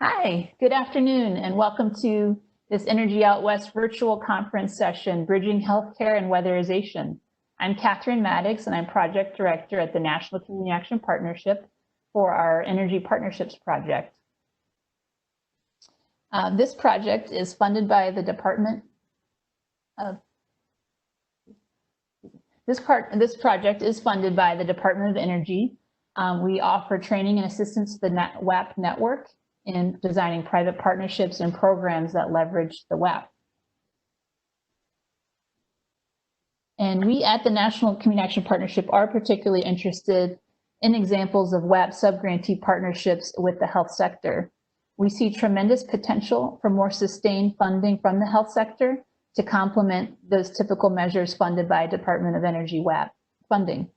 Hi, good afternoon, and welcome to this Energy Out West virtual conference session, Bridging Healthcare and Weatherization. I'm Catherine Maddox, and I'm Project Director at the National Community Action Partnership for our Energy Partnerships Project. This project is funded by the Department of This project is funded by the Department of Energy. We offer training and assistance to the WAP network in designing private partnerships and programs that leverage the WAP. And we at the National Community Action Partnership are particularly interested in examples of WAP subgrantee partnerships with the health sector. We see tremendous potential for more sustained funding from the health sector to complement those typical measures funded by Department of Energy WAP funding.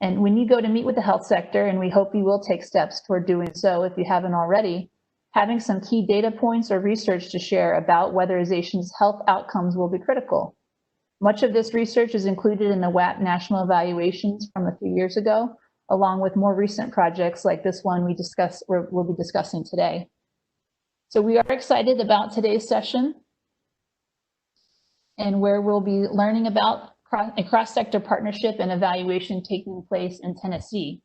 And when you go to meet with the health sector, and we hope you will take steps toward doing so if you haven't already, having some key data points or research to share about weatherization's health outcomes will be critical. Much of this research is included in the WAP national evaluations from a few years ago, along with more recent projects like this one we'll be discussing today. So we are excited about today's session, and where we'll be learning about a cross-sector partnership and evaluation taking place in Tennessee.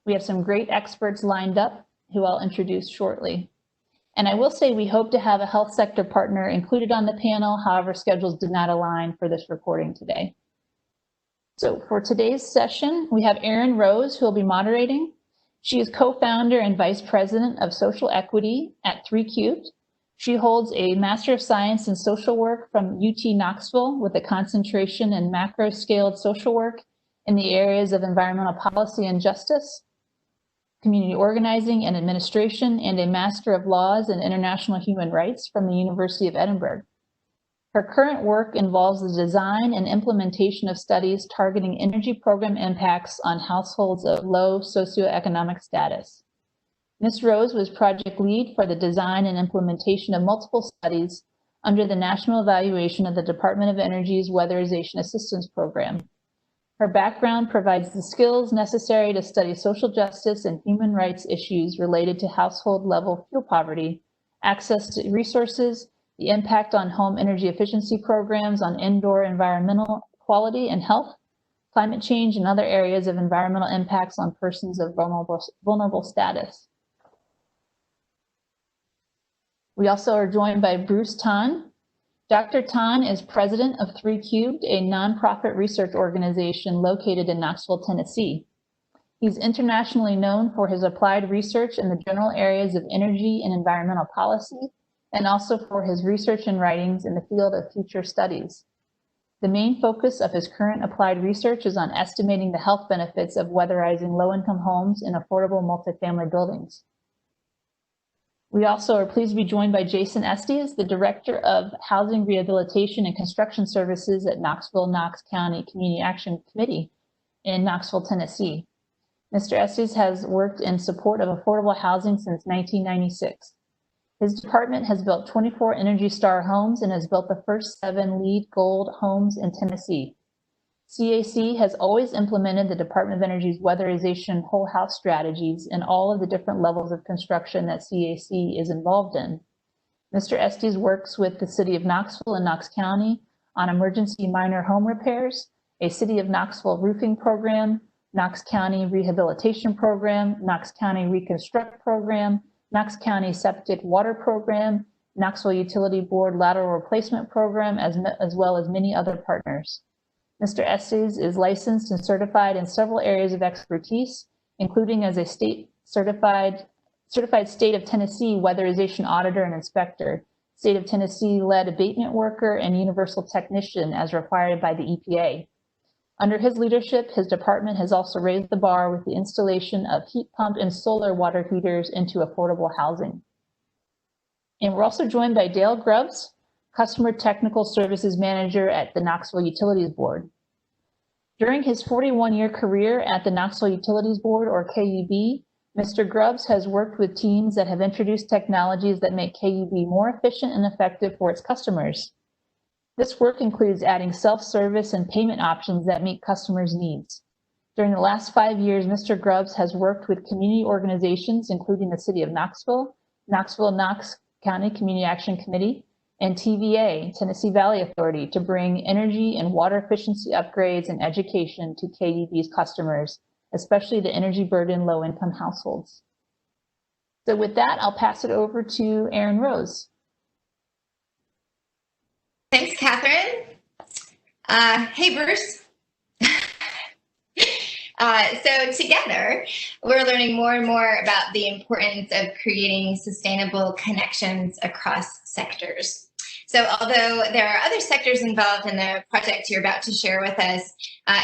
We have some great experts lined up who I'll introduce shortly. And I will say we hope to have a health sector partner included on the panel, however, schedules did not align for this recording today. So for today's session, we have Erin Rose, who will be moderating. She is co-founder and vice president of social equity at 3Cubed. She holds a Master of Science in Social Work from UT Knoxville with a concentration in macro-scaled social work in the areas of environmental policy and justice, community organizing and administration, and a Master of Laws in International Human Rights from the University of Edinburgh. Her current work involves the design and implementation of studies targeting energy program impacts on households of low socioeconomic status. Ms. Rose was project lead for the design and implementation of multiple studies under the national evaluation of the Department of Energy's Weatherization Assistance Program. Her background provides the skills necessary to study social justice and human rights issues related to household level fuel poverty, access to resources, the impact on home energy efficiency programs on indoor environmental quality and health, climate change, and other areas of environmental impacts on persons of vulnerable status. We also are joined by Bruce Tan. Dr. Tan is president of 3Cubed, a nonprofit research organization located in Knoxville, Tennessee. He's internationally known for his applied research in the general areas of energy and environmental policy, and also for his research and writings in the field of future studies. The main focus of his current applied research is on estimating the health benefits of weatherizing low-income homes in affordable multifamily buildings. We also are pleased to be joined by Jason Estes, the Director of Housing Rehabilitation and Construction Services at Knox County Community Action Committee in Knoxville, Tennessee. Mr. Estes has worked in support of affordable housing since 1996. His department has built 24 Energy Star homes and has built the first 7 LEED Gold homes in Tennessee. CAC has always implemented the Department of Energy's weatherization whole house strategies in all of the different levels of construction that CAC is involved in. Mr. Estes works with the City of Knoxville and Knox County on emergency minor home repairs, a City of Knoxville roofing program, Knox County rehabilitation program, Knox County reconstruct program, Knox County septic water program, Knoxville Utility Board lateral replacement program, as well as many other partners. Mr. Estes is licensed and certified in several areas of expertise, including as a certified State of Tennessee weatherization auditor and inspector, State of Tennessee lead abatement worker, and universal technician as required by the EPA. Under his leadership, his department has also raised the bar with the installation of heat pump and solar water heaters into affordable housing. And we're also joined by Dale Grubbs, Customer Technical Services Manager at the Knoxville Utilities Board. During his 41-year career at the Knoxville Utilities Board, or KUB, Mr. Grubbs has worked with teams that have introduced technologies that make KUB more efficient and effective for its customers. This work includes adding self-service and payment options that meet customers' needs. During the last 5 years, Mr. Grubbs has worked with community organizations, including the City of Knoxville, Knox County Community Action Committee, and TVA, Tennessee Valley Authority, to bring energy and water efficiency upgrades and education to KUB's customers, especially the energy burdened low-income households. So with that, I'll pass it over to Erin Rose. Thanks, Catherine. Hey, Bruce. So together, we're learning more and more about the importance of creating sustainable connections across sectors. So although there are other sectors involved in the project you're about to share with us,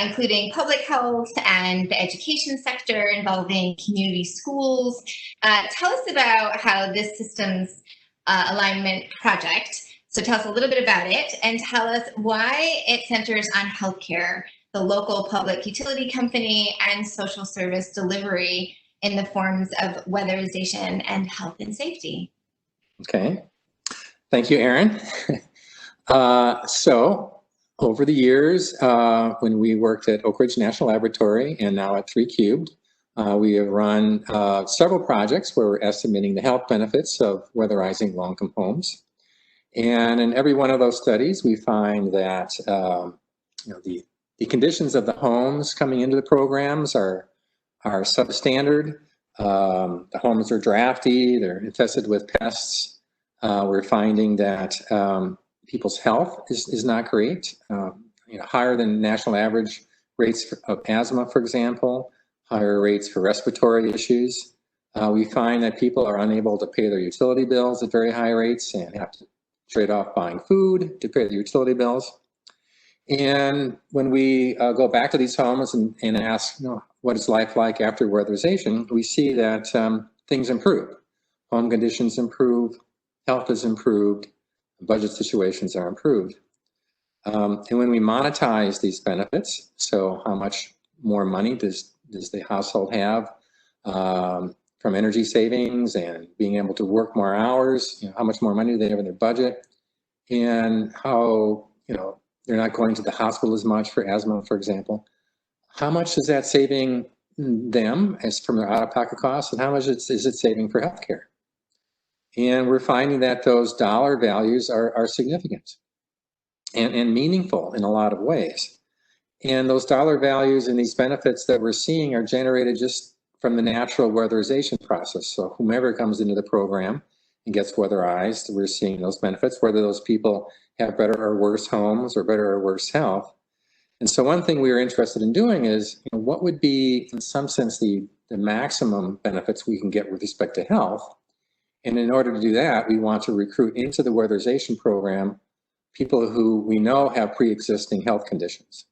including public health and the education sector involving community schools, tell us about how this systems alignment project, so tell us a little bit about it and tell us why it centers on healthcare, the local public utility company, and social service delivery in the forms of weatherization and health and safety. Okay, thank you, Erin. So over the years, when we worked at Oak Ridge National Laboratory and now at 3 Cubed, we have run several projects where we're estimating the health benefits of weatherizing low-income homes. And in every one of those studies, we find that the conditions of the homes coming into the programs are substandard. The homes are drafty, they're infested with pests. We're finding that people's health is not great. Higher than national average rates of asthma, for example, higher rates for respiratory issues. We find that people are unable to pay their utility bills at very high rates and have to trade off buying food to pay the utility bills. And when we go back to these homes and ask, what is life like after weatherization, we see that things improve. Home conditions improve, health is improved, budget situations are improved. And when we monetize these benefits, so how much more money does the household have from energy savings and being able to work more hours, how much more money do they have in their budget, and how, they're not going to the hospital as much for asthma, for example. How much is that saving them as from their out-of-pocket costs, and how much is it saving for healthcare? And we're finding that those dollar values are significant and meaningful in a lot of ways. And those dollar values and these benefits that we're seeing are generated just from the natural weatherization process. So whomever comes into the program and gets weatherized, we're seeing those benefits, whether those people have better or worse homes or better or worse health. And so one thing we were interested in doing is, what would be, in some sense, the maximum benefits we can get with respect to health. And in order to do that, we want to recruit into the weatherization program people who we know have pre-existing health conditions.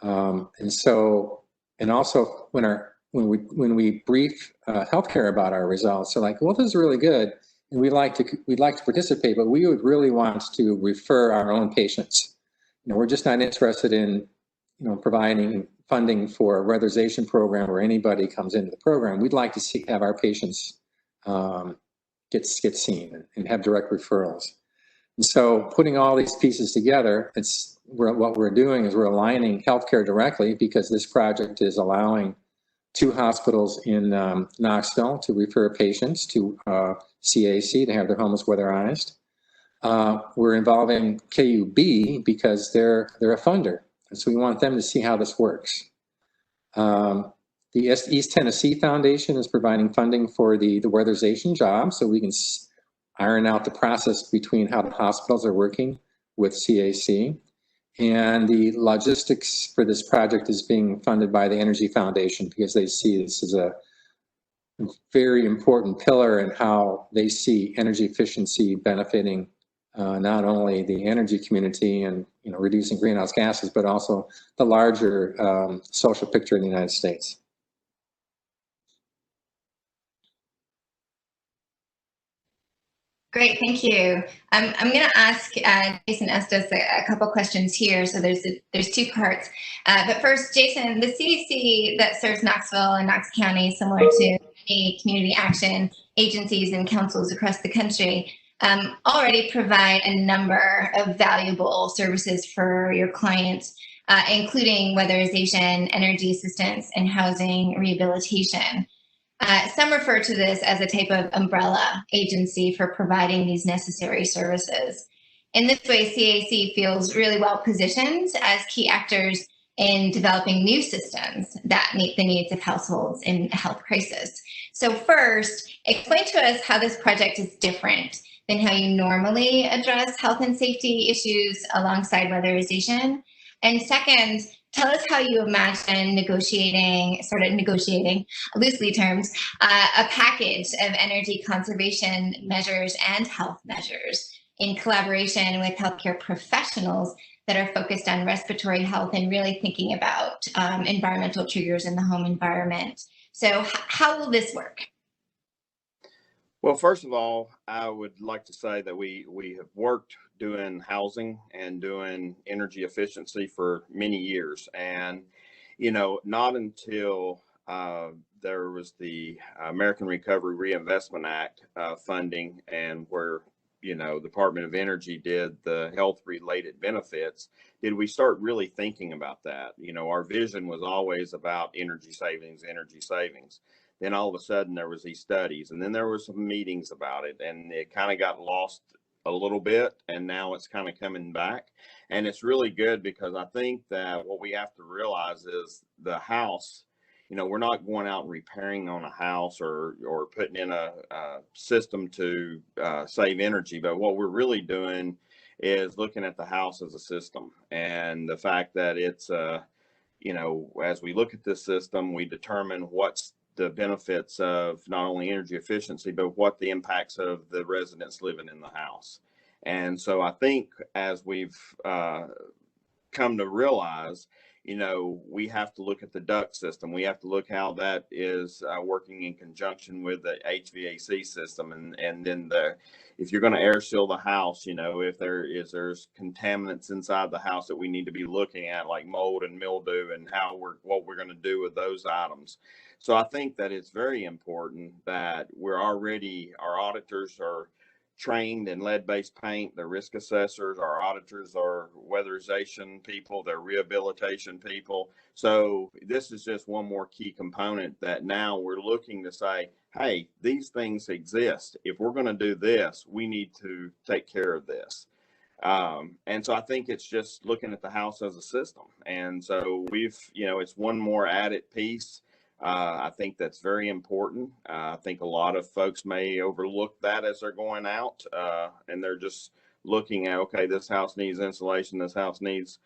And also when we brief healthcare about our results, they're like, well, this is really good, and we'd like to participate, but we would really want to refer our own patients. We're just not interested in providing funding for a weatherization program where anybody comes into the program. We'd like to have our patients get seen and have direct referrals. And so putting all these pieces together, what we're doing is we're aligning healthcare directly, because this project is allowing 2 hospitals in Knoxville to refer patients to CAC to have their homes weatherized. We're involving KUB because they're a funder, and so we want them to see how this works. The East Tennessee Foundation is providing funding for the weatherization job, so we can iron out the process between how the hospitals are working with CAC. And the logistics for this project is being funded by the Energy Foundation, because they see this as a very important pillar in how they see energy efficiency benefiting not only the energy community and reducing greenhouse gases, but also the larger social picture in the United States. Great, thank you. I'm going to ask Jason Estes a couple questions here. So there's 2 parts. But first, Jason, the CAC that serves Knoxville and Knox County, similar to many community action agencies and councils across the country, already provide a number of valuable services for your clients, including weatherization, energy assistance, and housing rehabilitation. Some refer to this as a type of umbrella agency for providing these necessary services. In this way, CAC feels really well positioned as key actors in developing new systems that meet the needs of households in a health crisis. So first, explain to us how this project is different than how you normally address health and safety issues alongside weatherization. And second, tell us how you imagine negotiating, loosely terms, a package of energy conservation measures and health measures in collaboration with healthcare professionals that are focused on respiratory health and really thinking about environmental triggers in the home environment. So how will this work? Well, first of all, I would like to say that we have worked doing housing and doing energy efficiency for many years. And, you know, not until there was the American Recovery Reinvestment Act funding, and where, you know, the Department of Energy did the health related benefits, did we start really thinking about that. You know, our vision was always about energy savings. Then all of a sudden there was these studies, and then there were some meetings about it, and it kind of got lost a little bit, and now it's kind of coming back. And it's really good, because I think that what we have to realize is the house, you know, we're not going out and repairing on a house or putting in a system to save energy, but what we're really doing is looking at the house as a system, and the fact that it's you know, as we look at this system, we determine what's the benefits of not only energy efficiency, but what the impacts of the residents living in the house. And so I think as we've come to realize, you know, we have to look at the duct system. We have to look how that is working in conjunction with the HVAC system. And then if you're going to air seal the house, you know, if there's contaminants inside the house that we need to be looking at, like mold and mildew, and what we're going to do with those items. So I think that it's very important that our auditors are trained in lead-based paint, they're risk assessors, our auditors are weatherization people, they're rehabilitation people. So this is just one more key component that now we're looking to say, hey, these things exist. If we're going to do this, we need to take care of this. And so I think it's just looking at the house as a system. And so it's one more added piece. I think that's very important. I think a lot of folks may overlook that as they're going out, and they're just looking at, okay, this house needs insulation, this house needs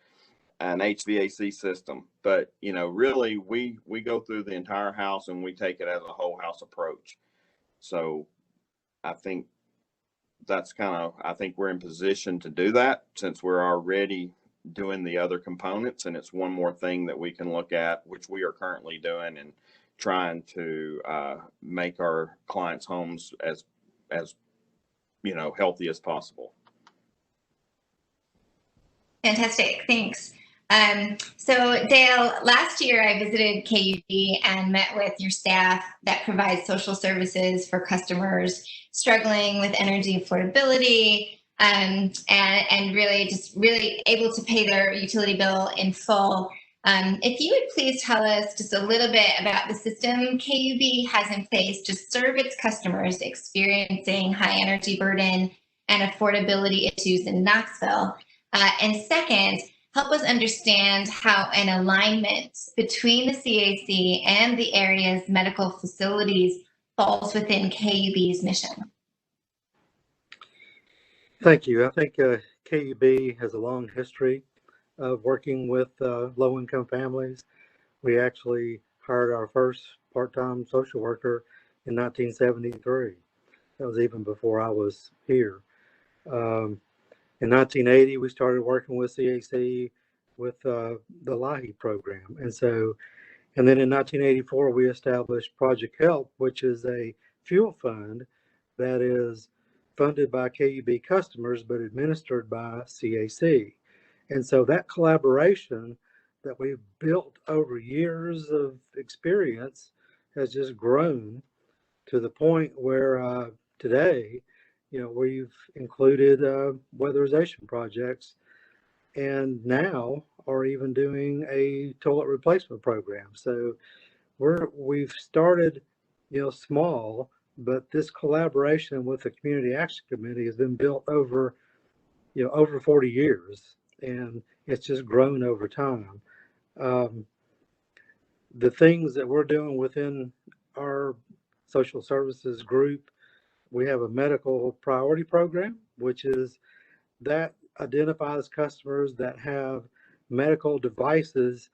an HVAC system. But, you know, really we go through the entire house, and we take it as a whole house approach. So I think I think we're in position to do that, since we're already doing the other components, and it's one more thing that we can look at, which we are currently doing, and trying to make our clients' homes as you know, healthy as possible. Fantastic, thanks. So Dale, last year I visited KUB and met with your staff that provides social services for customers struggling with energy affordability, and really able to pay their utility bill in full. If you would please tell us just a little bit about the system KUB has in place to serve its customers experiencing high energy burden and affordability issues in Knoxville. And second, help us understand how an alignment between the CAC and the area's medical facilities falls within KUB's mission. Thank you. I think KUB has a long history of working with low-income families. We actually hired our first part-time social worker in 1973. That was even before I was here. In 1980, we started working with CAC with the LIHEAP program. And then in 1984, we established Project Help, which is a fuel fund that is funded by KUB customers, but administered by CAC. And so that collaboration that we've built over years of experience has just grown to the point where today, you know, we've included weatherization projects, and now are even doing a toilet replacement program. So we've started small, but this collaboration with the Community Action Committee has been built over, over 40 years, and it's just grown over time. The things that we're doing within our social services group, we have a medical priority program, which is that identifies customers that have medical devices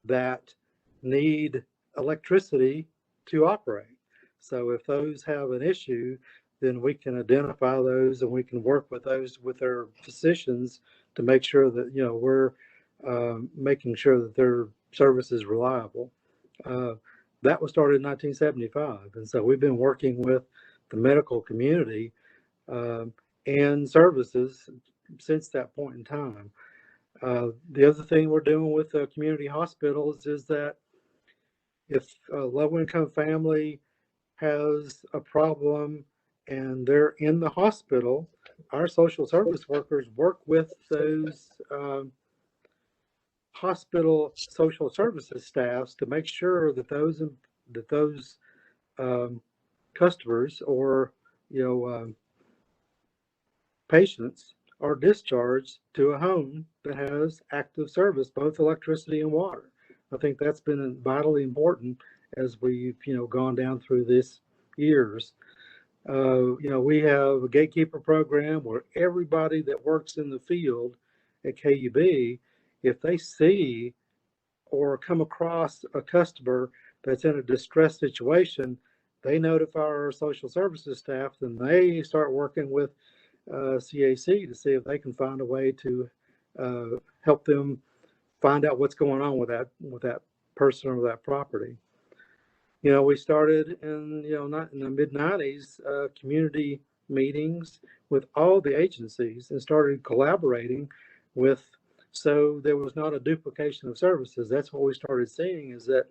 that need electricity to operate. So if those have an issue, then we can identify those and we can work with those with their physicians to make sure that we're making sure that their service is reliable. That was started in 1975, and so we've been working with the medical community and services since that point in time. The other thing we're doing with the community hospitals is that if a low-income family has a problem and they're in the hospital, our social service workers work with those hospital social services staffs to make sure that those customers or patients are discharged to a home that has active service, both electricity and water. I think that's been vitally important as we've gone down through this years. We have a gatekeeper program where everybody that works in the field at KUB, if they see or come across a customer that's in a distressed situation, they notify our social services staff, and they start working with CAC to see if they can find a way to help them find out what's going on with that person or that property. We started in not in the mid-90s community meetings with all the agencies and started collaborating with, so there was not a duplication of services. That's what we started seeing, is that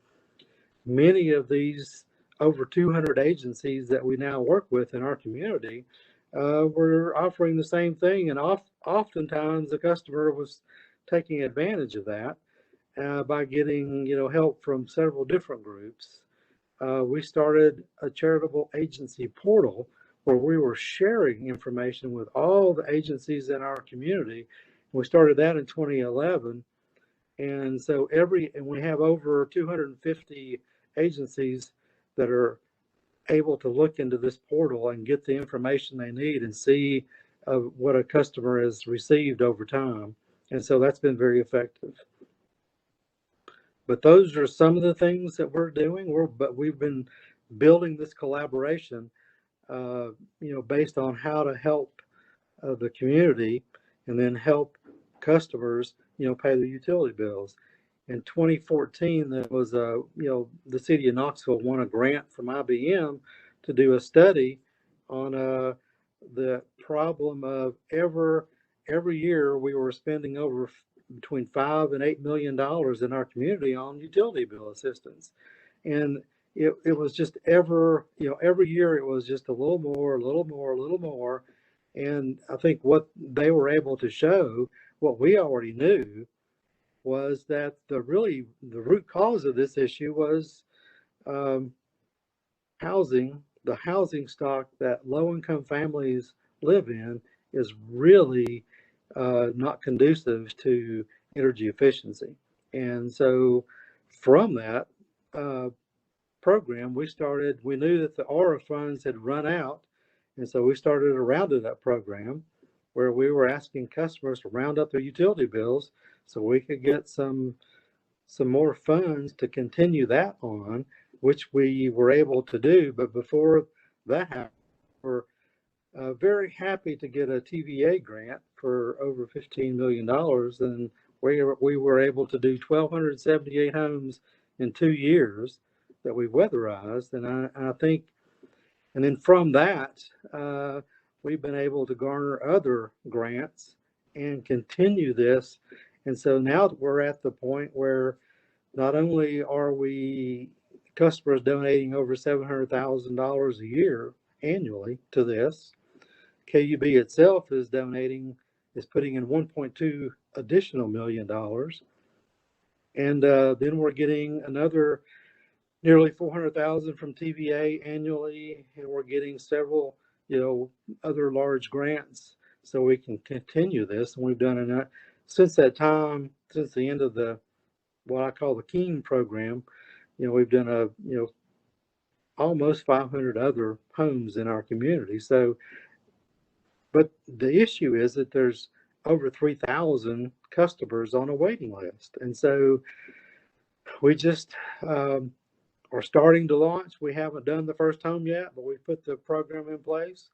many of these over 200 agencies that we now work with in our community were offering the same thing, and oftentimes the customer was taking advantage of that by getting help from several different groups. We started a charitable agency portal where we were sharing information with all the agencies in our community. We started that in 2011, and so we have over 250 agencies that are able to look into this portal and get the information they need and see what a customer has received over time. And so that's been very effective. But those are some of the things that we're doing. But we've been building this collaboration, based on how to help the community and then help customers, pay the utility bills. In 2014, there was the city of Knoxville won a grant from IBM to do a study on the problem of every year we were spending over between $5 and $8 million in our community on utility bill assistance, and it was just every year it was just a little more, and I think what they were able to show, what we already knew, was that the root cause of this issue was housing. The housing stock that low-income families live in is really not conducive to energy efficiency. And so from that program, we knew that the AURA funds had run out, and so we started a Rounded Up program where we were asking customers to round up their utility bills so we could get some more funds to continue that on, which we were able to do. But before that happened, we're very happy to get a TVA grant for over $15 million, and we were able to do 1,278 homes in 2 years that we weatherized, and I think, and then from that, we've been able to garner other grants and continue this. And so now we're at the point where not only are we customers donating over $700,000 a year annually to this, KUB itself is putting in $1.2 additional million. And then we're getting another, nearly 400,000 from TVA annually, and we're getting several, other large grants so we can continue this. And we've done enough since that time, since the end of the what I call the Keen program. We've done almost 500 other homes in our community. So, but the issue is that there's over 3,000 customers on a waiting list, and so we just are starting to launch. We haven't done the first home yet, but we put the program in place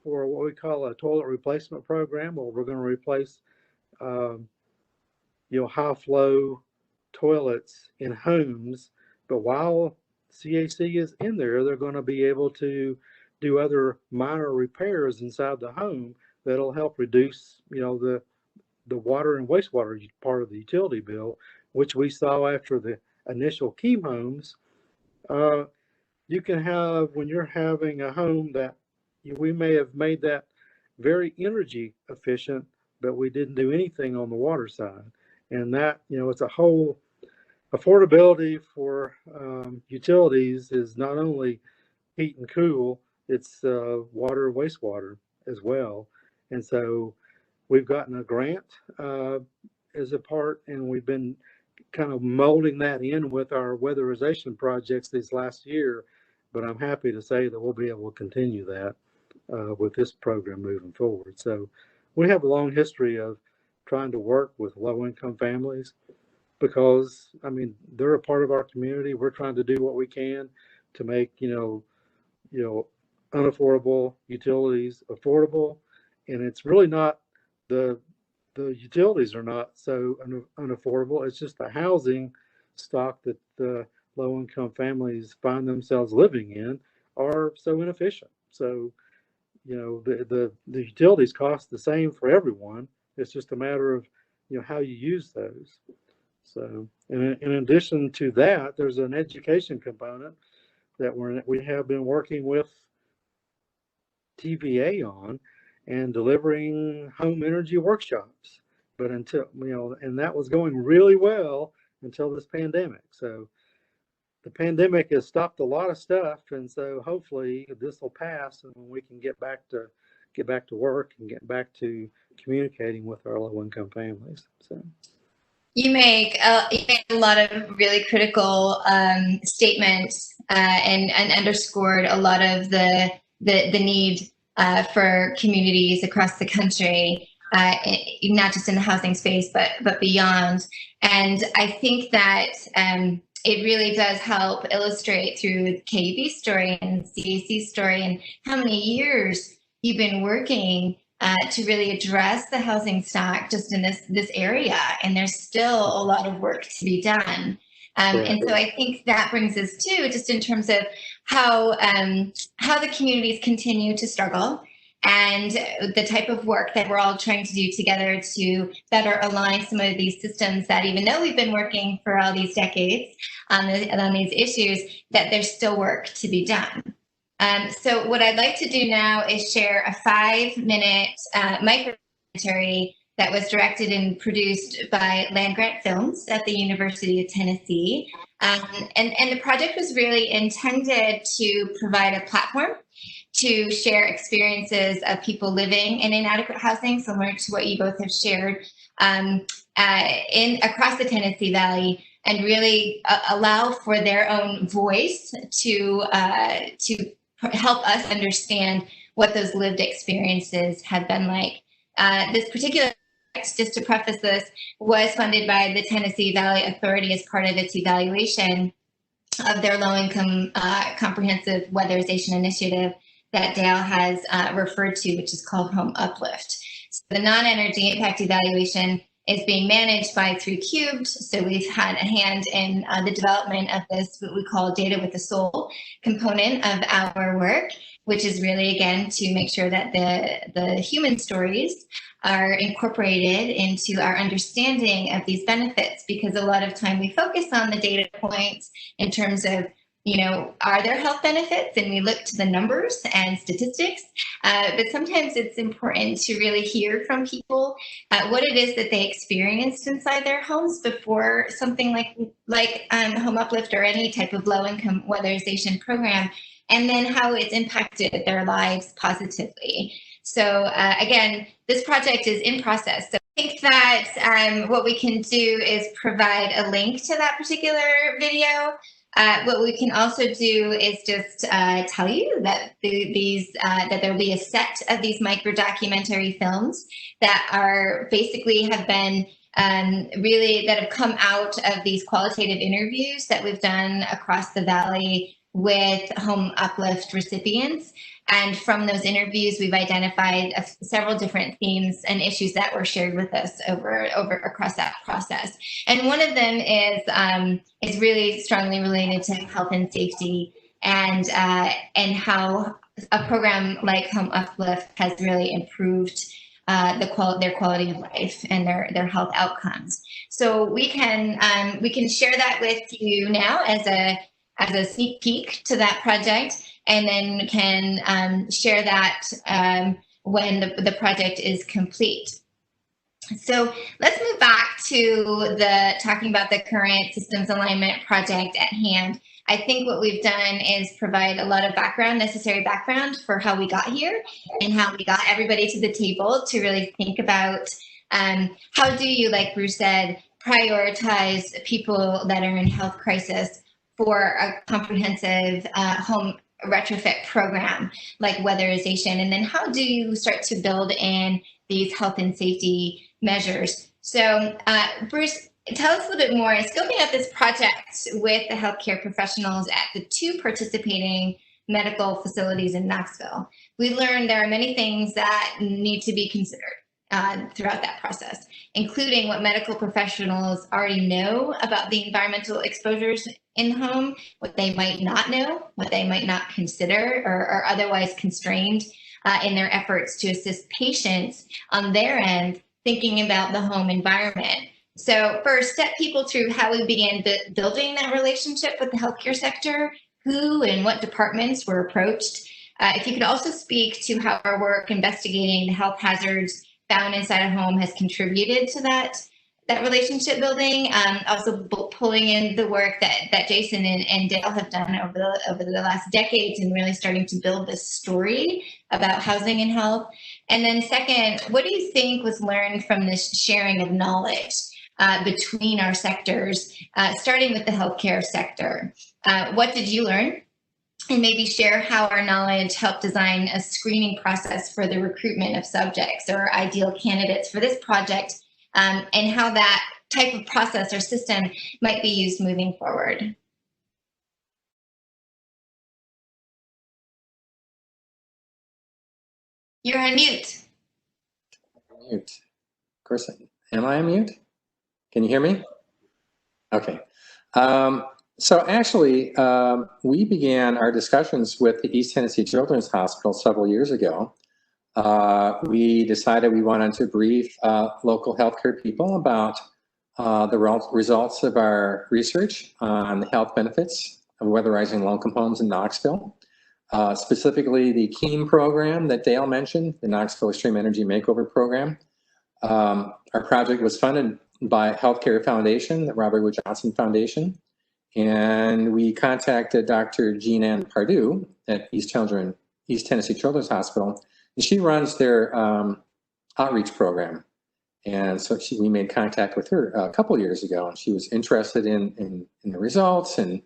for what we call a toilet replacement program, where we're going to replace, high flow toilets in homes. But while CAC is in there, they're going to be able to do other minor repairs inside the home that'll help reduce, the water and wastewater part of the utility bill, which we saw after the initial Keem homes. You can have, when you're having a home that we may have made that very energy efficient, but we didn't do anything on the water side. And that, it's a whole affordability for utilities is not only heat and cool, it's water and wastewater as well. And so we've gotten a grant as a part, and we've been kind of molding that in with our weatherization projects this last year. But I'm happy to say that we'll be able to continue that with this program moving forward. So we have a long history of trying to work with low-income families because, they're a part of our community. We're trying to do what we can to make, unaffordable utilities affordable. And it's really not the utilities are not so unaffordable. It's just the housing stock that the low-income families find themselves living in are so inefficient. So, the utilities cost the same for everyone. It's just a matter of, how you use those. So, in addition to that, there's an education component that we have been working with TVA on and delivering home energy workshops. But until, and that was going really well until this pandemic. So the pandemic has stopped a lot of stuff. And so hopefully this will pass and we can get back to work and get back to communicating with our low-income families. So. You make a lot of really critical statements and underscored a lot of the need for communities across the country, not just in the housing space, but beyond. And I think that it really does help illustrate through KUB story and CAC story and how many years you've been working to really address the housing stock just in this area. And there's still a lot of work to be done. And so I think that brings us to just in terms of how the communities continue to struggle and the type of work that we're all trying to do together to better align some of these systems that even though we've been working for all these decades on these issues, that there's still work to be done. So what I'd like to do now is share a 5-minute micro-documentary that was directed and produced by Land Grant Films at the University of Tennessee. And the project was really intended to provide a platform to share experiences of people living in inadequate housing, similar to what you both have shared across the Tennessee Valley, and really allow for their own voice to help us understand what those lived experiences have been like. This particular text, just to preface this, was funded by the Tennessee Valley Authority as part of its evaluation of their low-income comprehensive weatherization initiative that Dale has referred to, which is called Home Uplift. So the non-energy impact evaluation is being managed by 3Cubed. So we've had a hand in the development of this, what we call data with the soul component of our work, which is really, again, to make sure that the human stories are incorporated into our understanding of these benefits, because a lot of time we focus on the data points in terms of, are there health benefits? And we look to the numbers and statistics. But sometimes it's important to really hear from people what it is that they experienced inside their homes before something like Home Uplift or any type of low-income weatherization program, and then how it's impacted their lives positively. So again, this project is in process. So I think that what we can do is provide a link to that particular video. What we can also do is just tell you that that there will be a set of these micro documentary films that are basically have been that have come out of these qualitative interviews that we've done across the valley with Home Uplift recipients. And from those interviews, we've identified several different themes and issues that were shared with us over across that process. And one of them is really strongly related to health and safety, and how a program like Home Uplift has really improved their quality of life and their health outcomes. So we can share that with you now as a sneak peek to that project, and then can share that when the project is complete. So let's move back to talking about the current systems alignment project at hand. I think what we've done is provide a lot of necessary background for how we got here and how we got everybody to the table to really think about how do you, like Bruce said, prioritize people that are in health crisis for a comprehensive home retrofit program like weatherization, and then how do you start to build in these health and safety measures? So Bruce, tell us a little bit more. Scoping out this project with the healthcare professionals at the 2 participating medical facilities in Knoxville, we learned there are many things that need to be considered throughout that process, including what medical professionals already know about the environmental exposures in the home, what they might not know, what they might not consider, or are otherwise constrained in their efforts to assist patients on their end, thinking about the home environment. So first, step people through how we began building that relationship with the healthcare sector, who and what departments were approached. If you could also speak to how our work investigating the health hazards found inside a home has contributed to that relationship building. Also pulling in the work that Jason and Dale have done over the last decades and really starting to build this story about housing and health. And then second, what do you think was learned from this sharing of knowledge between our sectors, starting with the healthcare sector? What did you learn? And maybe share how our knowledge helped design a screening process for the recruitment of subjects or ideal candidates for this project, and how that type of process or system might be used moving forward. You're on mute. Mute. Of course, am I on mute? Can you hear me? Okay. So actually, we began our discussions with the East Tennessee Children's Hospital several years ago. We decided we wanted to brief local healthcare people about the results of our research on the health benefits of weatherizing low-income homes in Knoxville. Specifically, the KEEM program that Dale mentioned, the Knoxville Extreme Energy Makeover Program. Our project was funded by Healthcare Foundation, the Robert Wood Johnson Foundation. And we contacted Dr. Jean Ann Pardue at East Tennessee Children's Hospital, and she runs their outreach program. And so we made contact with her a couple years ago, and she was interested in the results, and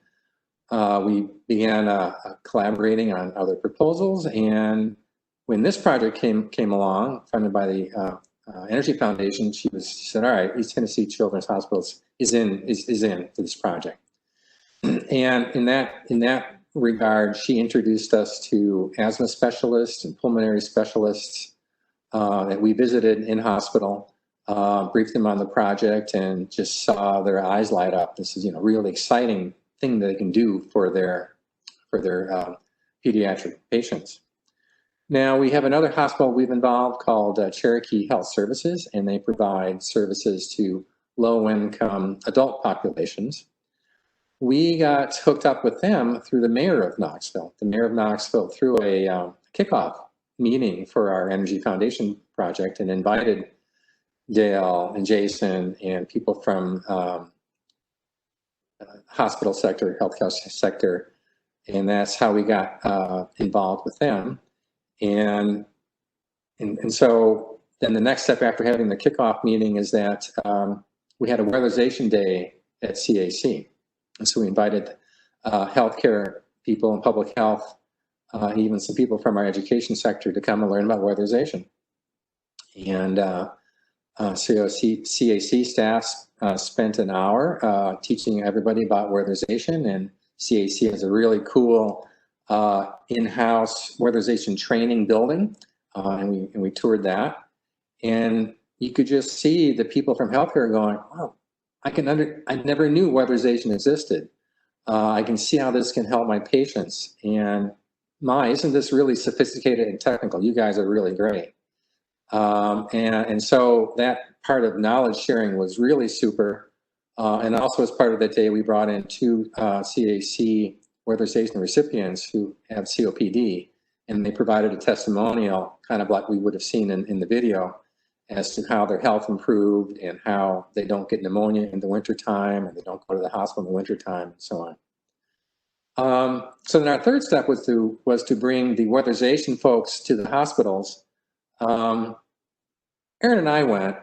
we began collaborating on other proposals. And when this project came along, funded by the Energy Foundation, she said, "All right, East Tennessee Children's Hospital is in for this project." And in that regard, she introduced us to asthma specialists and pulmonary specialists that we visited in hospital, briefed them on the project, and just saw their eyes light up. This is, really exciting thing that they can do for their pediatric patients. Now we have another hospital we've involved called Cherokee Health Services, and they provide services to low-income adult populations. we got hooked up with them through the mayor of Knoxville. The mayor of Knoxville threw a kickoff meeting for our Energy Foundation project and invited Dale and Jason and people from hospital sector, healthcare sector, and that's how we got involved with them. And so then the next step after having the kickoff meeting is that we had a weatherization day at CAC. And so we invited healthcare people and public health, and even some people from our education sector to come and learn about weatherization. And CAC staff spent an hour teaching everybody about weatherization, and CAC has a really cool in-house weatherization training building, and we toured that. And you could just see the people from healthcare going, wow, I never knew weatherization existed. I can see how this can help my patients. And isn't this really sophisticated and technical? You guys are really great. And so that part of knowledge sharing was really super. And also as part of that day, we brought in 2 CAC weatherization recipients who have COPD, and they provided a testimonial, kind of like we would have seen in the video, as to how their health improved and how they don't get pneumonia in the wintertime and they don't go to the hospital in the wintertime and so on. So then our third step was to bring the weatherization folks to the hospitals. Aaron and I went.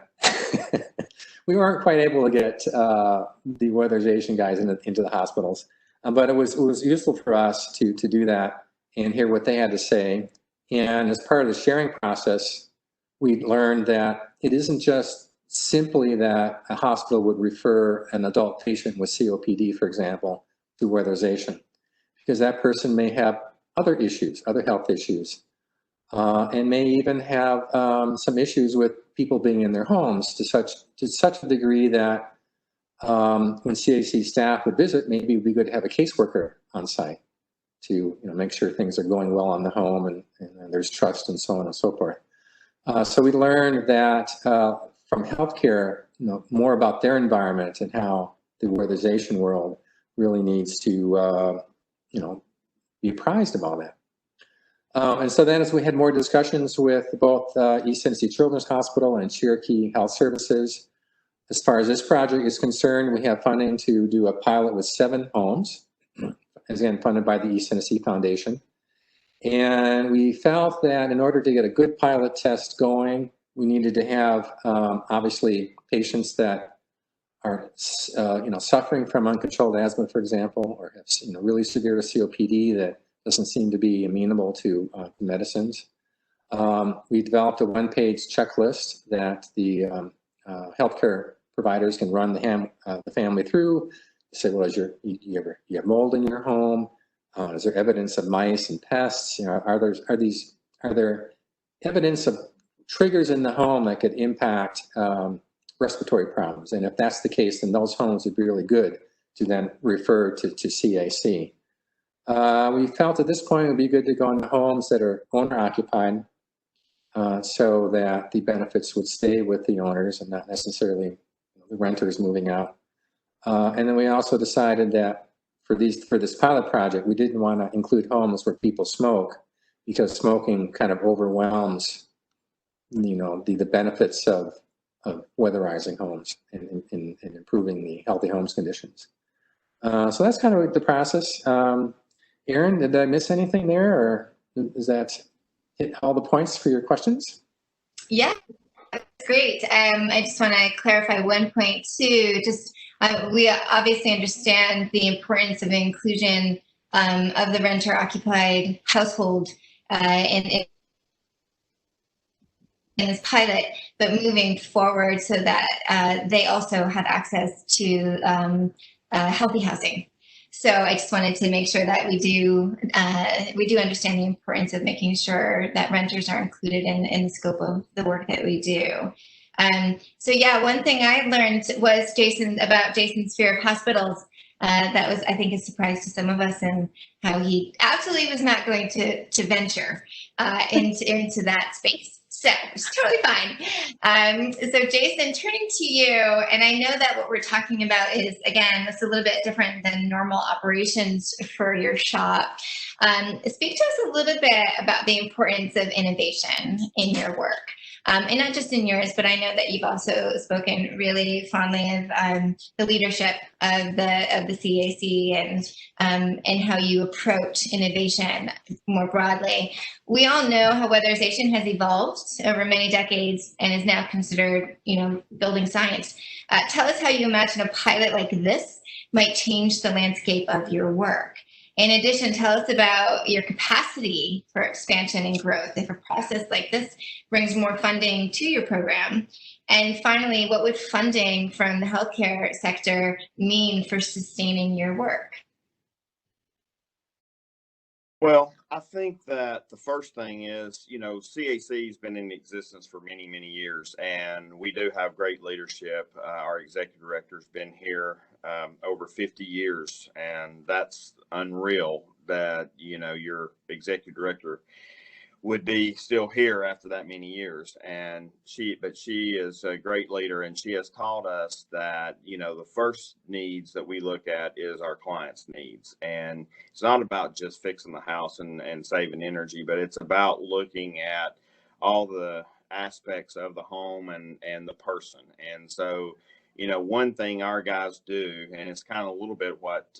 We weren't quite able to get the weatherization guys into the hospitals, but it was useful for us to do that and hear what they had to say. And as part of the sharing process, we learned that it isn't just simply that a hospital would refer an adult patient with COPD, for example, to weatherization, because that person may have other issues, other health issues, and may even have some issues with people being in their homes to such a degree that when CAC staff would visit, maybe it would be good to have a caseworker on site to make sure things are going well on the home and there's trust and so on and so forth. So we learned that from healthcare, more about their environment and how the weatherization world really needs to, be apprised about that. And so then as we had more discussions with both East Tennessee Children's Hospital and Cherokee Health Services, as far as this project is concerned, we have funding to do a pilot with 7 homes, again, funded by the East Tennessee Foundation. And we felt that in order to get a good pilot test going, we needed to have obviously patients that are suffering from uncontrolled asthma, for example, or have really severe COPD that doesn't seem to be amenable to medicines. We developed a one-page checklist that the healthcare providers can run the family through. Say, well, you have mold in your home? Is there evidence of mice and pests? Are there evidence of triggers in the home that could impact respiratory problems? And if that's the case, then those homes would be really good to then refer to CAC. We felt at this point it would be good to go into homes that are owner-occupied, so that the benefits would stay with the owners and not necessarily the renters moving out. And then we also decided that for this pilot project, we didn't want to include homes where people smoke, because smoking kind of overwhelms, the benefits of weatherizing homes and improving the healthy homes conditions. So that's kind of the process. Aaron, did I miss anything there, or is that hit all the points for your questions? Yeah, that's great. I just want to clarify one point too. We obviously understand the importance of the inclusion of the renter-occupied household in this pilot, but moving forward so that they also have access to healthy housing. So I just wanted to make sure that we do understand the importance of making sure that renters are included in the scope of the work that we do. So yeah, one thing I learned was about Jason's fear of hospitals. That was, I think, a surprise to some of us, and how he absolutely was not going to venture into that space. So it's totally fine. So Jason, turning to you, and I know that what we're talking about is, again, it's a little bit different than normal operations for your shop. Speak to us a little bit about the importance of innovation in your work. And not just in yours, but I know that you've also spoken really fondly of the leadership of the CAC and how you approach innovation more broadly. We all know how weatherization has evolved over many decades and is now considered, building science. Tell us how you imagine a pilot like this might change the landscape of your work. In addition, tell us about your capacity for expansion and growth if a process like this brings more funding to your program. And finally, what would funding from the healthcare sector mean for sustaining your work? Well, I think that the first thing is, CAC has been in existence for many, many years, and we do have great leadership. Our executive director has been here over 50 years, and that's unreal that, your executive director would be still here after that many years. And she is a great leader, and she has taught us that, the first needs that we look at is our clients' needs. And it's not about just fixing the house and saving energy, but it's about looking at all the aspects of the home and the person. And so, one thing our guys do, and it's kind of a little bit what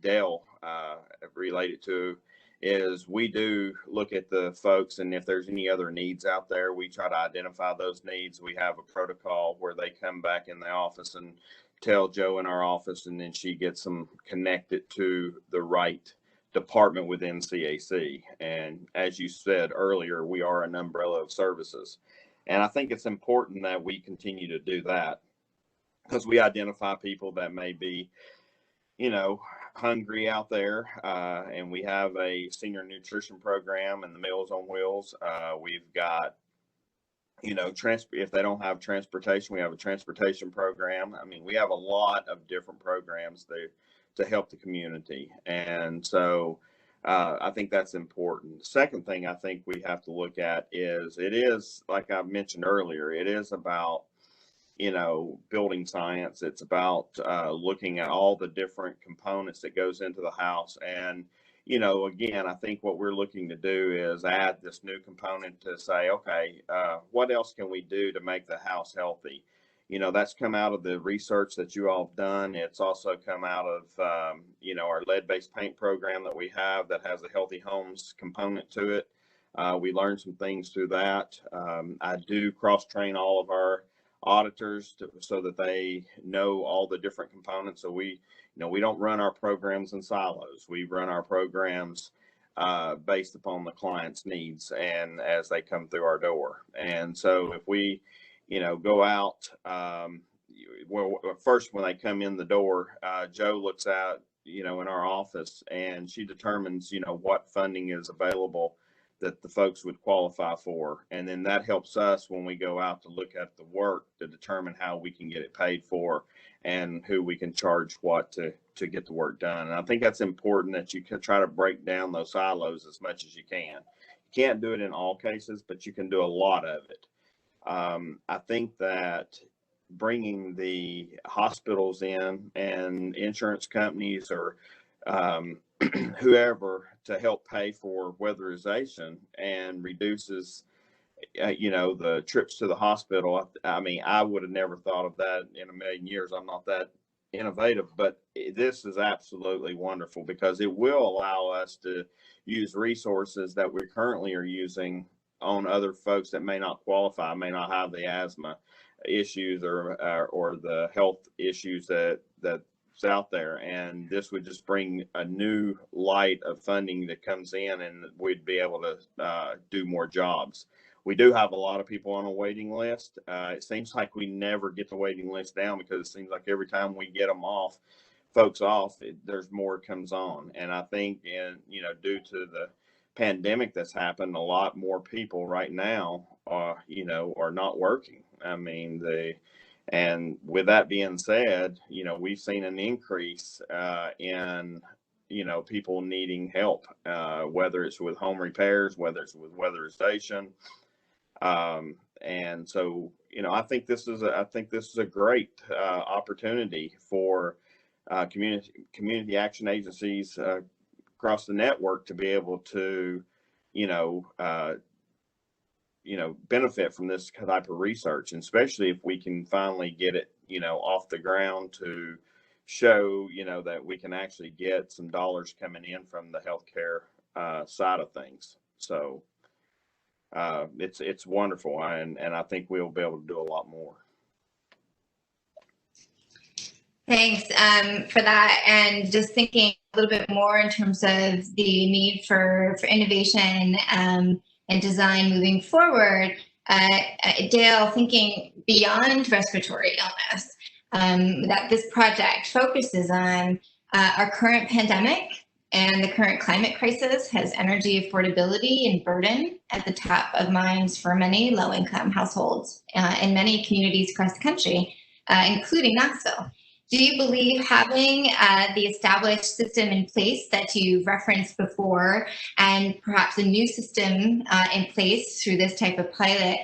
Dale related to, is we do look at the folks, and if there's any other needs out there, we try to identify those needs. We have a protocol where they come back in the office and tell Joe in our office, and then she gets them connected to the right department within CAC. And as you said earlier, we are an umbrella of services. And I think it's important that we continue to do that, because we identify people that may be, hungry out there, and we have a senior nutrition program and the Meals on Wheels. We've got, if they don't have transportation, we have a transportation program. I mean, we have a lot of different programs to help the community, and so I think that's important. The second thing I think we have to look at is, it is, like I mentioned earlier, it is about building science. It's about looking at all the different components that goes into the house. And, again, I think what we're looking to do is add this new component to say, okay, what else can we do to make the house healthy? That's come out of the research that you all have done. It's also come out of, our lead-based paint program that we have that has a healthy homes component to it. We learned some things through that. I do cross-train all of our auditors so that they know all the different components. So we don't run our programs in silos. We run our programs based upon the client's needs and as they come through our door. And so if we, go out, well, first when they come in the door, Joe looks at, in our office, and she determines, what funding is available that the folks would qualify for. And then that helps us when we go out to look at the work to determine how we can get it paid for and who we can charge what to get the work done. And I think that's important, that you can try to break down those silos as much as you can. You can't do it in all cases, but you can do a lot of it. I think that bringing the hospitals in and insurance companies or whoever to help pay for weatherization and reduces, the trips to the hospital. I mean, I would have never thought of that in a million years. I'm not that innovative, but this is absolutely wonderful, because it will allow us to use resources that we currently are using on other folks that may not qualify, may not have the asthma issues or the health issues that's out there. And this would just bring a new light of funding that comes in, and we'd be able to do more jobs. We do have a lot of people on a waiting list. It seems like we never get the waiting list down, because it seems like every time we get them off, folks off, there's more comes on. And I think, due to the pandemic that's happened, a lot more people right now are not working. I mean, and with that being said, we've seen an increase in, people needing help, whether it's with home repairs, whether it's with weatherization. And so, I think this is a great opportunity for community action agencies across the network to be able to, benefit from this type of research, and especially if we can finally get it, off the ground to show, that we can actually get some dollars coming in from the healthcare side of things. So it's wonderful, and I think we'll be able to do a lot more. Thanks for that. And just thinking a little bit more in terms of the need for innovation and design moving forward, Dale, thinking beyond respiratory illness, that this project focuses on our current pandemic and the current climate crisis has energy affordability and burden at the top of minds for many low-income households in many communities across the country, including Knoxville. Do you believe having the established system in place that you referenced before, and perhaps a new system in place through this type of pilot,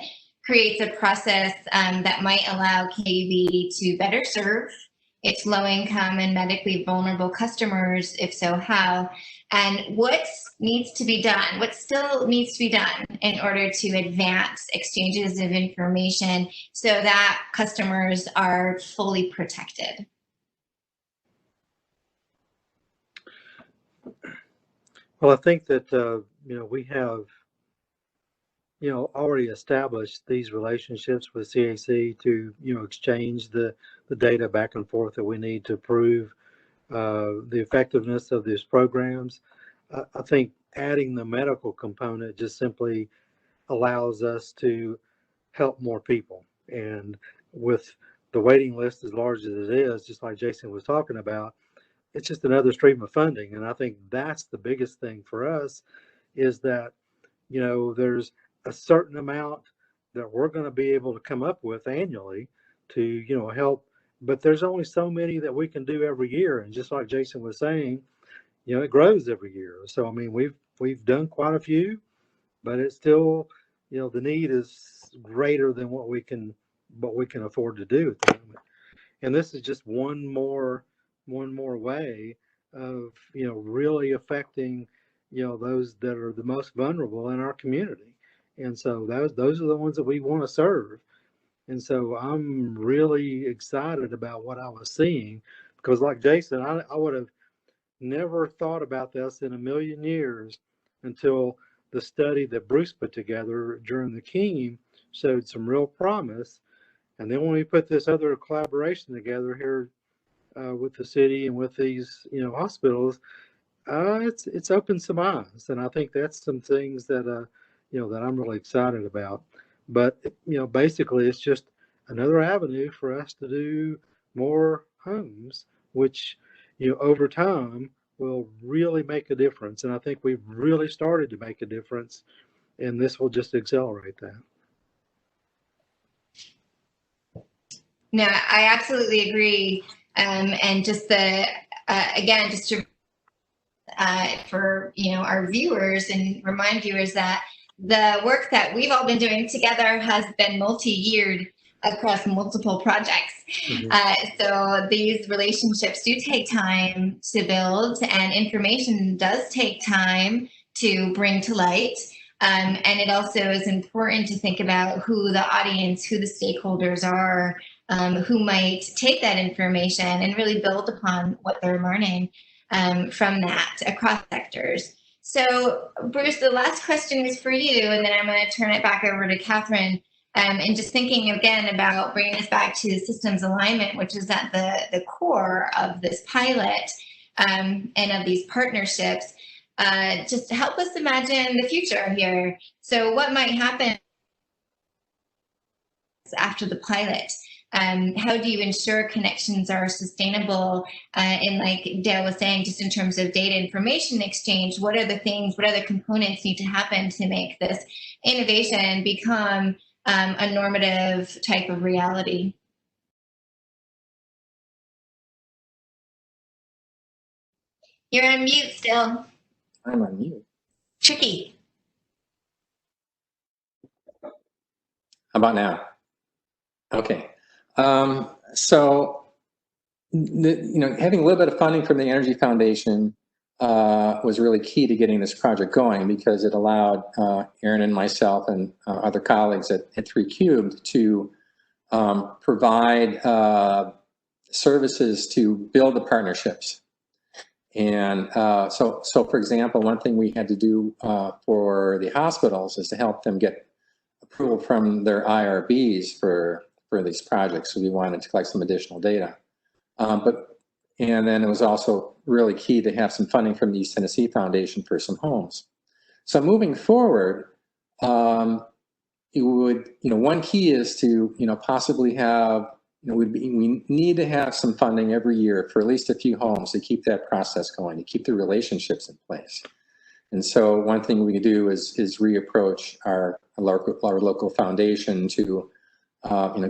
creates a process that might allow KUB to better serve its low-income and medically vulnerable customers? If so, how? And what needs to be done? What still needs to be done in order to advance exchanges of information so that customers are fully protected? Well, I think that, we have, already established these relationships with CAC to, exchange the data back and forth that we need to prove the effectiveness of these programs. I think adding the medical component just simply allows us to help more people. And with the waiting list as large as it is, just like Jason was talking about, it's just another stream of funding. And I think that's the biggest thing for us, is that, there's a certain amount that we're going to be able to come up with annually to, help, but there's only so many that we can do every year. And just like Jason was saying, it grows every year. So, I mean, we've done quite a few, but it's still, the need is greater than what we can afford to do at the moment. And this is just one more way of, really affecting, those that are the most vulnerable in our community. And so those are the ones that we want to serve. And so I'm really excited about what I was seeing, because like Jason, I would have never thought about this in a million years until the study that Bruce put together during the KEEM showed some real promise. And then when we put this other collaboration together here with the city and with these, hospitals, it's opened some eyes. And I think that's some things that, that I'm really excited about. But, basically it's just another avenue for us to do more homes, which, over time will really make a difference. And I think we've really started to make a difference, and this will just accelerate that. No, I absolutely agree. And just again, just to, for, our viewers, and remind viewers that the work that we've all been doing together has been multi-yeared across multiple projects. Mm-hmm. So these relationships do take time to build, and information does take time to bring to light. And it also is important to think about who the audience, who the stakeholders are, who might take that information and really build upon what they're learning from that across sectors. So, Bruce, the last question is for you, and then I'm going to turn it back over to Catherine. And just thinking again about bringing us back to systems alignment, which is at the core of this pilot and of these partnerships, just to help us imagine the future here. So what might happen after the pilot? How do you ensure connections are sustainable? And like Dale was saying, just in terms of data information exchange, what are the components need to happen to make this innovation become a normative type of reality? You're on mute still. I'm on mute. Tricky. How about now? Okay. So, having a little bit of funding from the Energy Foundation was really key to getting this project going, because it allowed Aaron and myself and other colleagues at 3 Cubed to provide services to build the partnerships. And so for example, one thing we had to do for the hospitals is to help them get approval from their IRBs for these projects. So we wanted to collect some additional data. And then it was also really key to have some funding from the East Tennessee Foundation for some homes. So moving forward, one key is to, possibly have, we need to have some funding every year for at least a few homes to keep that process going, to keep the relationships in place. And so one thing we can do is reapproach our local foundation to,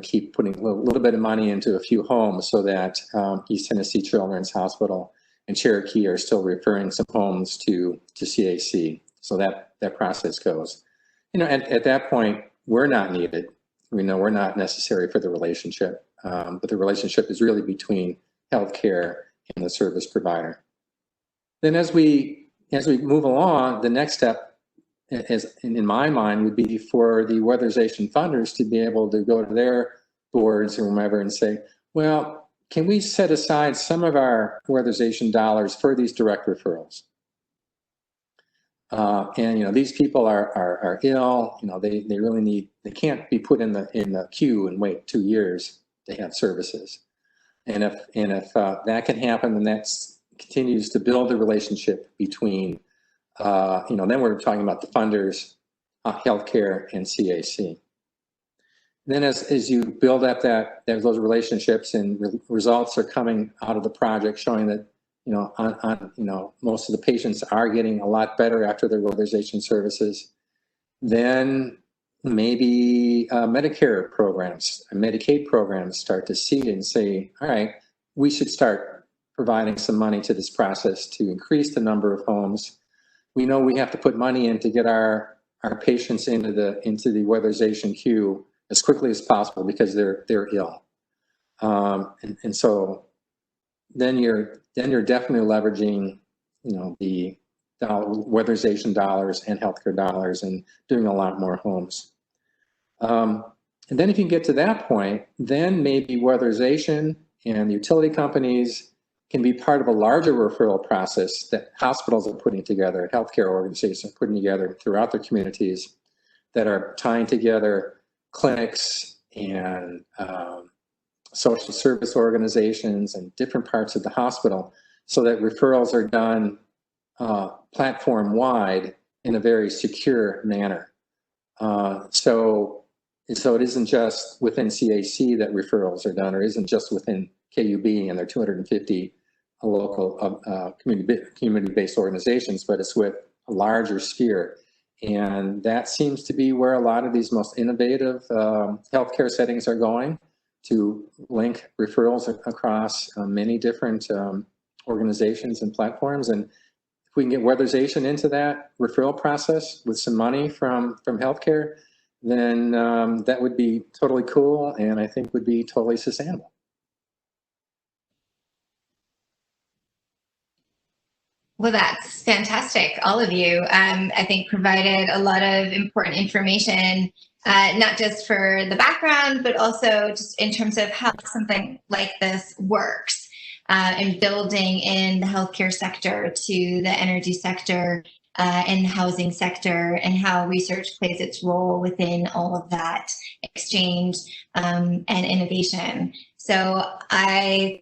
keep putting a little bit of money into a few homes, so that East Tennessee Children's Hospital and Cherokee are still referring some homes to CAC. So that process goes. At that point, we're not needed. We know we're not necessary for the relationship, but the relationship is really between healthcare and the service provider. Then as we move along, the next step, in my mind, would be for the weatherization funders to be able to go to their boards or whomever and say, well, can we set aside some of our weatherization dollars for these direct referrals? And these people are ill. They really need. They can't be put in the queue and wait 2 years to have services. And if that can happen, then that continues to build the relationship between. Then we're talking about the funders, healthcare, and CAC. Then as you build up those relationships and results are coming out of the project showing that most of the patients are getting a lot better after their weatherization services, then maybe Medicare programs and Medicaid programs start to see and say, all right, we should start providing some money to this process to increase the number of homes. We know we have to put money in to get our patients into the weatherization queue as quickly as possible because they're ill, and so then you're definitely leveraging the weatherization dollars and healthcare dollars and doing a lot more homes. And then if you get to that point, then maybe weatherization and utility companies can be part of a larger referral process that hospitals are putting together, healthcare organizations are putting together throughout their communities, that are tying together clinics and social service organizations and different parts of the hospital, so that referrals are done platform-wide in a very secure manner. So it isn't just within CAC that referrals are done, or isn't just within KUB and their 250 local community-based organizations, but it's with a larger sphere. And that seems to be where a lot of these most innovative healthcare settings are going, to link referrals across many different organizations and platforms. And if we can get weatherization into that referral process with some money from healthcare, then that would be totally cool, and I think would be totally sustainable. Well, that's fantastic. All of you, I think, provided a lot of important information, not just for the background, but also just in terms of how something like this works, and building in the healthcare sector to the energy sector and the housing sector, and how research plays its role within all of that exchange and innovation. So I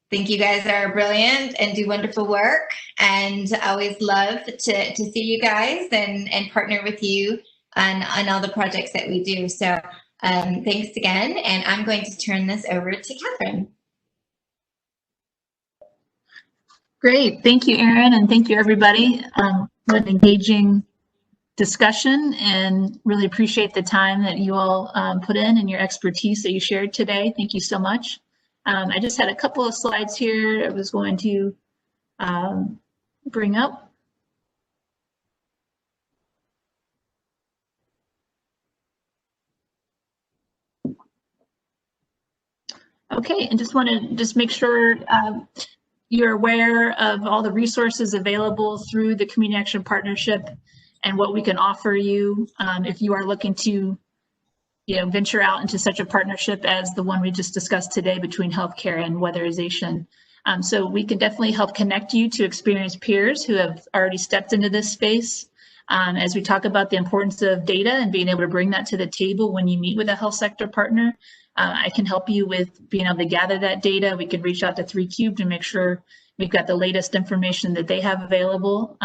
think you guys are brilliant and do wonderful work, and I always love to see you guys and partner with you on all the projects that we do. So thanks again, and I'm going to turn this over to Catherine. Great, thank you, Erin, and thank you, everybody. What an engaging discussion, and really appreciate the time that you all put in and your expertise that you shared today. Thank you so much. I just had a couple of slides here I was going to bring up. Okay, and just want to make sure you're aware of all the resources available through the Community Action Partnership and what we can offer you if you are looking to venture out into such a partnership as the one we just discussed today between healthcare and weatherization. So we can definitely help connect you to experienced peers who have already stepped into this space. As we talk about the importance of data and being able to bring that to the table when you meet with a health sector partner, I can help you with being able to gather that data. We can reach out to 3Cube to make sure we've got the latest information that they have available,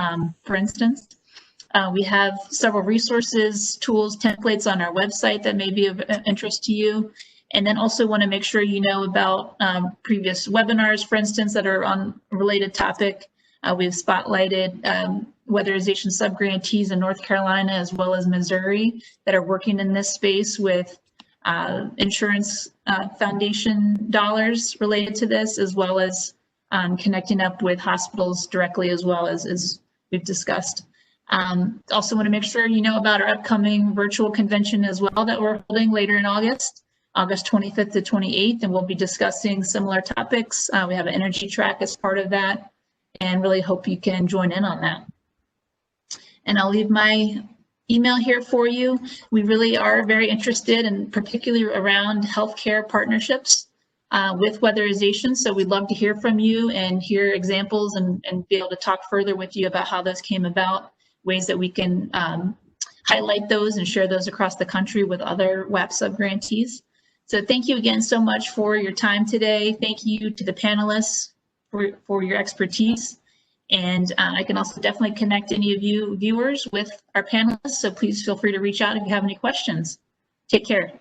for instance. We have several resources, tools, templates on our website that may be of interest to you. And then also want to make sure you know about previous webinars, for instance, that are on a related topic. We've spotlighted weatherization subgrantees in North Carolina as well as Missouri that are working in this space with insurance foundation dollars related to this, as well as connecting up with hospitals directly as well as we've discussed. Also want to make sure you know about our upcoming virtual convention as well that we're holding later in August 25th to 28th, and we'll be discussing similar topics. We have an energy track as part of that, and really hope you can join in on that. And I'll leave my email here for you. We really are very interested, and particularly around healthcare partnerships with weatherization. So we'd love to hear from you and hear examples and be able to talk further with you about how those came about, ways that we can highlight those and share those across the country with other WAP subgrantees. So thank you again so much for your time today. Thank you to the panelists for your expertise. And I can also definitely connect any of you viewers with our panelists. So please feel free to reach out if you have any questions. Take care.